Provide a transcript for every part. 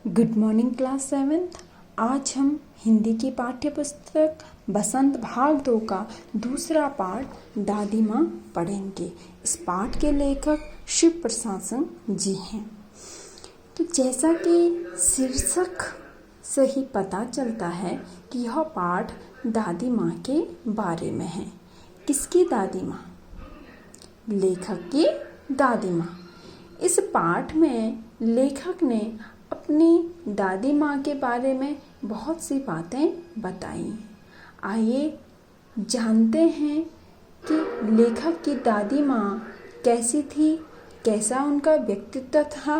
Good morning class 7th। आज हम हिंदी की पाठ्य पुस्तक बसंत भाग 2 का दूसरा पाठ दादी माँ पढ़ेंगे। इस पाठ के लेखक शिव प्रसाद सिंह जी हैं। तो जैसा कि शीर्षक से ही पता चलता है कि यह पाठ दादी माँ के बारे में है। किसकी दादी माँ? लेखक की दादी माँ। इस पाठ में लेखक ने अपनी दादी माँ के बारे में बहुत सी बातें बताई। आइए जानते हैं कि लेखक की दादी माँ कैसी थी, कैसा उनका व्यक्तित्व था।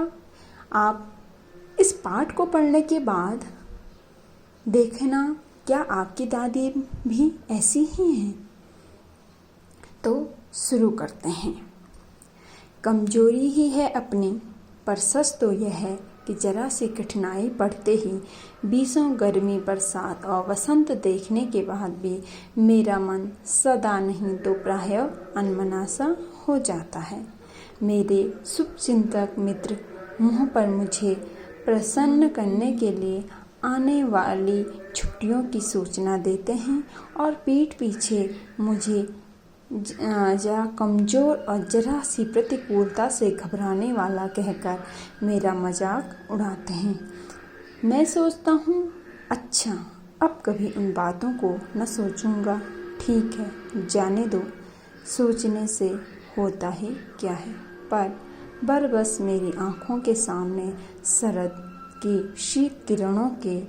आप इस पाठ को पढ़ने के बाद देखना क्या आपकी दादी भी ऐसी ही हैं। तो शुरू करते हैं। कमजोरी ही है अपनी, पर सच तो यह है कि जरा सी कठिनाई पड़ते ही बीसों गर्मी, बरसात और वसंत देखने के बाद भी मेरा मन सदा नहीं तो प्रायः अनमना सा हो जाता है। मेरे शुभचिंतक मित्र मुँह पर मुझे प्रसन्न करने के लिए आने वाली छुट्टियों की सूचना देते हैं और पीठ पीछे मुझे जरा कमज़ोर और जरा सी प्रतिकूलता से घबराने वाला कहकर मेरा मजाक उड़ाते हैं। मैं सोचता हूँ, अच्छा अब कभी उन बातों को न सोचूंगा। ठीक है, जाने दो, सोचने से होता ही क्या है। पर बस मेरी आँखों के सामने शरद की शीत किरणों के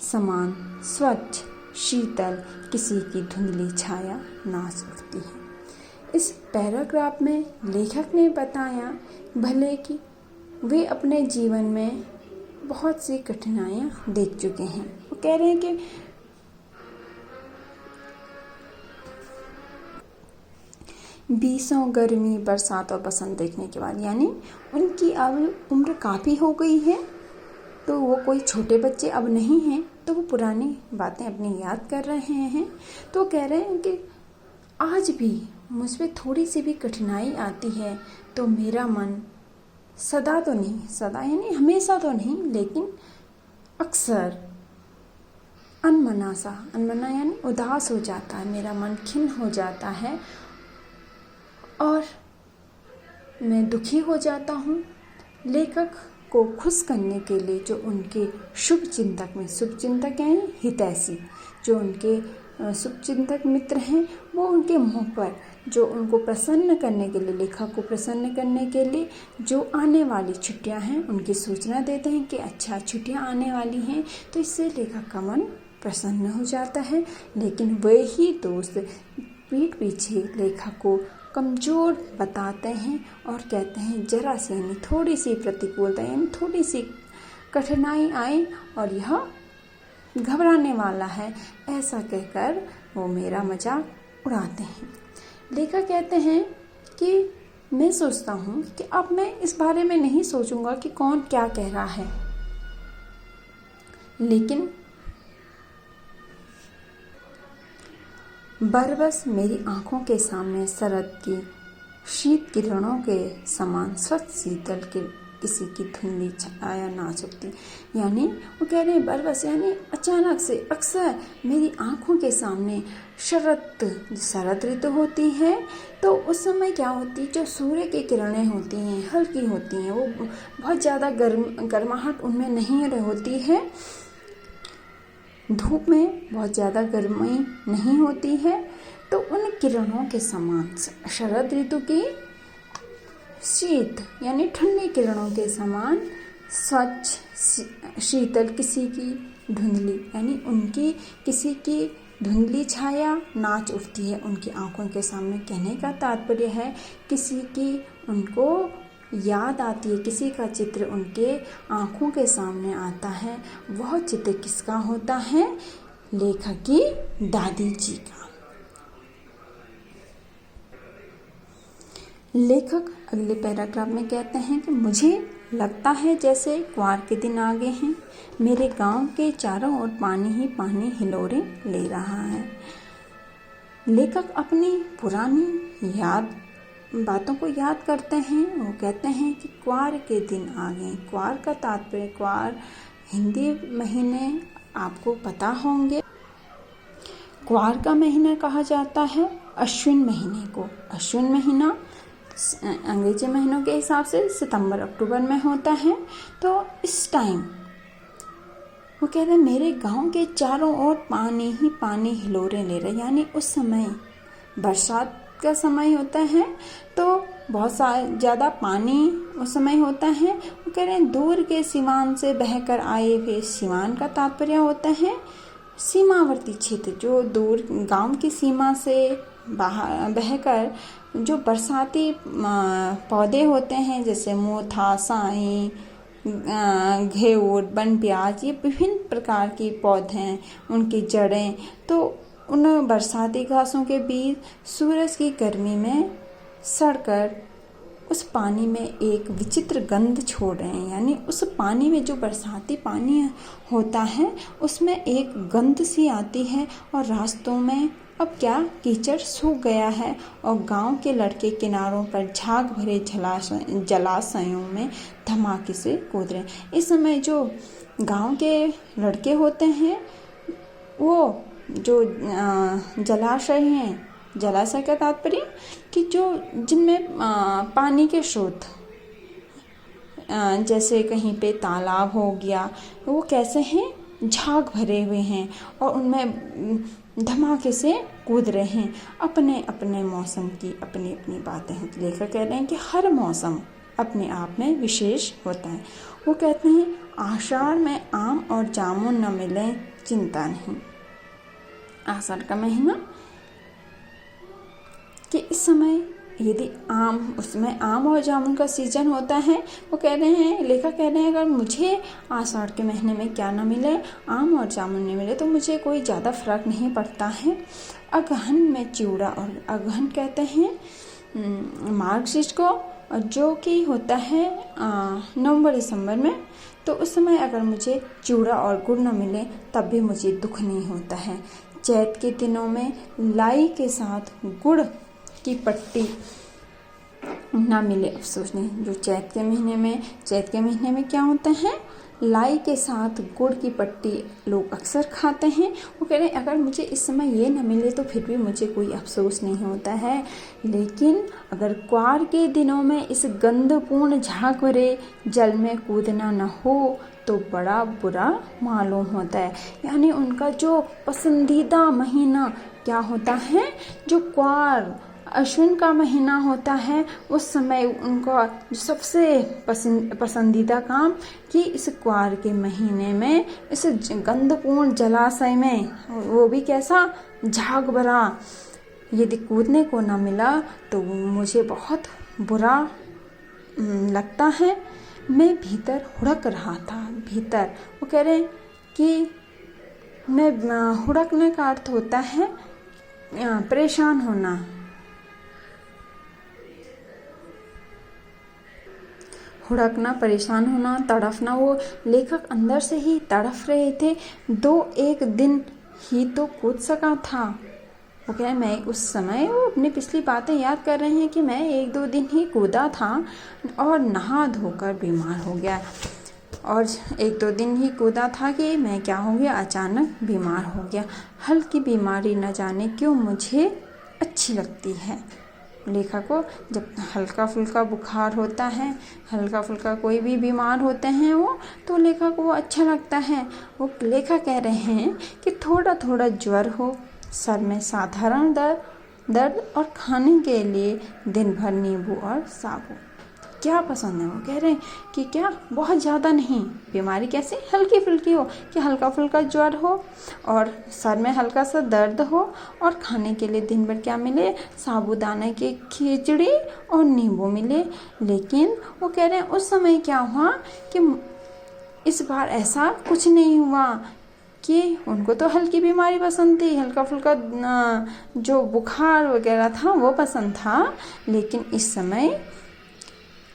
समान स्वच्छ शीतल किसी की धुंधली छाया नाच उठती है। इस पैराग्राफ में लेखक ने बताया भले कि वे अपने जीवन में बहुत सी कठिनाइयाँ देख चुके हैं। वो कह रहे हैं कि बीसों गर्मी, बरसात और बसंत देखने के बाद, यानी उनकी अब उम्र काफ़ी हो गई है, तो वो कोई छोटे बच्चे अब नहीं हैं, तो वो पुरानी बातें अपनी याद कर रहे हैं। तो कह रहे हैं कि आज भी मुझ पे थोड़ी सी भी कठिनाई आती है तो मेरा मन सदा तो नहीं, सदा यानी हमेशा तो नहीं, लेकिन अक्सर अनमना यानी उदास हो जाता है। मेरा मन खिन्न हो जाता है और मैं दुखी हो जाता हूँ। लेखक को खुश करने के लिए जो उनके शुभचिंतक यानी हितैषी, जो उनके शुभचिंतक मित्र हैं, वो उनके मुँह पर जो उनको प्रसन्न करने के लिए, लेखक को प्रसन्न करने के लिए जो आने वाली छुट्टियां हैं उनकी सूचना देते हैं कि अच्छा छुट्टियां आने वाली हैं। तो इससे लेखक का मन प्रसन्न हो जाता है। लेकिन वही दोस्त पीठ पीछे लेखक को कमज़ोर बताते हैं और कहते हैं जरा सी यानी थोड़ी सी प्रतिकूलता यानी थोड़ी सी कठिनाई आई और यह घबराने वाला है, ऐसा कहकर वो मेरा मजाक उड़ाते हैं। लेखक कहते हैं कि मैं सोचता हूँ कि अब मैं इस बारे में नहीं सोचूंगा कि कौन क्या कह रहा है, लेकिन बस मेरी आँखों के सामने शरद की शीत किरणों के समान स्वच्छ शीतल के किसी की धुंधली छाया नाच उठती। यानी वो कह रहे हैं बस यानी अचानक से अक्सर मेरी आँखों के सामने शरद ऋतु होती है, तो उस समय क्या होती है, जो सूर्य की किरणें होती हैं हल्की होती हैं, वो बहुत ज़्यादा गर्माहट उनमें नहीं होती है, धूप में बहुत ज़्यादा गर्मी नहीं होती है। तो उन किरणों के समान शरद ऋतु की शीत यानी ठंडी किरणों के समान स्वच्छ शीतल किसी की धुंधली यानी उनकी किसी की धुंधली छाया नाच उठती है उनकी आंखों के सामने। कहने का तात्पर्य है किसी की उनको याद आती है, किसी का चित्र उनके आंखों के सामने आता है। वह चित्र किसका होता है? लेखक की दादी जी का। लेखक अगले पैराग्राफ में कहते हैं कि मुझे लगता है जैसे क्वार के दिन आ गए हैं। मेरे गांव के चारों ओर पानी ही पानी हिलोरे ले रहा है। लेखक अपनी पुरानी बातों को याद करते हैं। वो कहते हैं कि क्वार के दिन आ गए। क्वार का तात्पर्य, क्वार हिंदी महीने आपको पता होंगे। क्वार का महीना कहा जाता है अश्विन महीने को। अश्विन महीना अंग्रेजी महीनों के हिसाब से सितंबर अक्टूबर में होता है। तो इस टाइम वो कह रहे हैं मेरे गांव के चारों ओर पानी ही पानी हिलोरे ले रहे, यानी उस समय बरसात का समय होता है तो बहुत ज़्यादा पानी उस समय होता है। वो कह रहे हैं दूर के सीमान से बहकर आए हुए, सीमान का तात्पर्य होता है सीमावर्ती क्षेत्र, जो दूर गांव की सीमा से बाहर बहकर जो बरसाती पौधे होते हैं जैसे मोथा, साई, घेवर, बन प्याज, ये विभिन्न प्रकार के पौधे हैं, उनकी जड़ें तो उन बरसाती घासों के बीच सूरज की गर्मी में सड़कर उस पानी में एक विचित्र गंध छोड़ रहे हैं। यानी उस पानी में जो बरसाती पानी होता है उसमें एक गंध सी आती है और रास्तों में अब क्या कीचड़ सूख गया है और गांव के लड़के किनारों पर झाग भरे जलाशयों में धमाके से कूद रहे हैं। इस समय जो गांव के लड़के होते हैं वो जो जलाशय हैं, जलाशय का तात्पर्य कि जो जिनमें पानी के स्रोत जैसे कहीं पे तालाब हो गया, वो कैसे हैं, झाग भरे हुए हैं और उनमें धमाके से कूद रहे हैं। अपने अपने मौसम की अपनी अपनी बातें हैं। लेखक कह रहे हैं कि हर मौसम अपने आप में विशेष होता है। वो कहते हैं आषाढ़ में आम और जामुन न मिले चिंता नहीं। आषाढ़ का महीना कि इस समय यदि उसमें आम और जामुन का सीजन होता है। वो कह रहे हैं, लेखक कह रहे हैं अगर मुझे आषाढ़ के महीने में क्या ना मिले, आम और जामुन नहीं मिले तो मुझे कोई ज़्यादा फर्क नहीं पड़ता है। अगहन में चिवड़ा, और अगहन कहते हैं मार्गशीर्ष को, जो कि होता है नवंबर दिसंबर में। तो उस समय अगर मुझे चिवड़ा और गुड़ न मिले तब भी मुझे दुख नहीं होता है। चैत के दिनों में लाई के साथ गुड़ की पट्टी ना मिले अफसोस नहीं। जो चैत के महीने में क्या होता है, लाई के साथ गुड़ की पट्टी लोग अक्सर खाते हैं। वो कह रहे हैं अगर मुझे इस समय ये न मिले तो फिर भी मुझे कोई अफसोस नहीं होता है, लेकिन अगर क्वार के दिनों में इस गंधपूर्ण झाग भरे जल में कूदना न हो तो बड़ा बुरा मालूम होता है। यानी उनका जो पसंदीदा महीना क्या होता है, जो क्वार अश्विन का महीना होता है, उस समय उनका सबसे पसंदीदा काम कि इस क्वार के महीने में इस गंधपूर्ण जलाशय में, वो भी कैसा, झाग भरा, यदि कूदने को ना मिला तो मुझे बहुत बुरा लगता है। मैं भीतर हुड़क रहा था। भीतर वो कह रहे हैं कि मैं हुड़कने का अर्थ होता है परेशान होना, हुड़कना, परेशान होना, तड़फना। वो लेखक अंदर से ही तड़फ रहे थे। 2-1 दिन ही तो कूद सका था। वो कह मैं उस समय, वो अपनी पिछली बातें याद कर रहे हैं कि मैं 1-2 दिन ही कूदा था और नहा धोकर बीमार हो गया। और 1-2 दिन ही कूदा था कि मैं क्या हो गया, अचानक बीमार हो गया। हल्की बीमारी न जाने क्यों मुझे अच्छी लगती है। लेखक को जब हल्का फुल्का बुखार होता है, हल्का फुल्का कोई भी बीमार होते हैं वो, तो लेखक को वो अच्छा लगता है। वो लेखक कह रहे हैं कि थोड़ा थोड़ा ज्वर हो, सर में साधारण दर्द और खाने के लिए दिन भर नींबू और साबुन। क्या पसंद है, वो कह रहे हैं कि क्या बहुत ज़्यादा नहीं, बीमारी कैसी हल्की फुल्की हो, कि हल्का फुल्का ज्वर हो और सर में हल्का सा दर्द हो और खाने के लिए दिन भर क्या मिले, साबूदाने की खिचड़ी और नींबू मिले। लेकिन वो कह रहे हैं उस समय क्या हुआ कि इस बार ऐसा कुछ नहीं हुआ कि उनको तो हल्की बीमारी पसंद थी, हल्का फुल्का जो बुखार वगैरह था वो पसंद था, लेकिन इस समय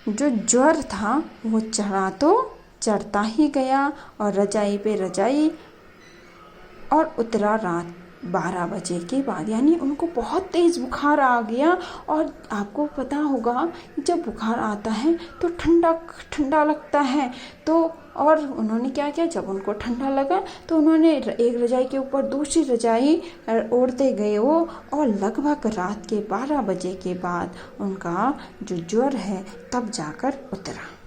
जो ज्वर था वो चढ़ता ही गया और रजाई पे रजाई और उतरा रात 12 बजे के बाद। यानी उनको बहुत तेज़ बुखार आ गया। और आपको पता होगा जब बुखार आता है तो ठंडा ठंडा लगता है, तो और उन्होंने क्या किया, जब उनको ठंडा लगा तो उन्होंने एक रजाई के ऊपर दूसरी रजाई ओढ़ते गए वो, और लगभग रात के 12 बजे के बाद उनका जो ज्वर है तब जाकर उतरा।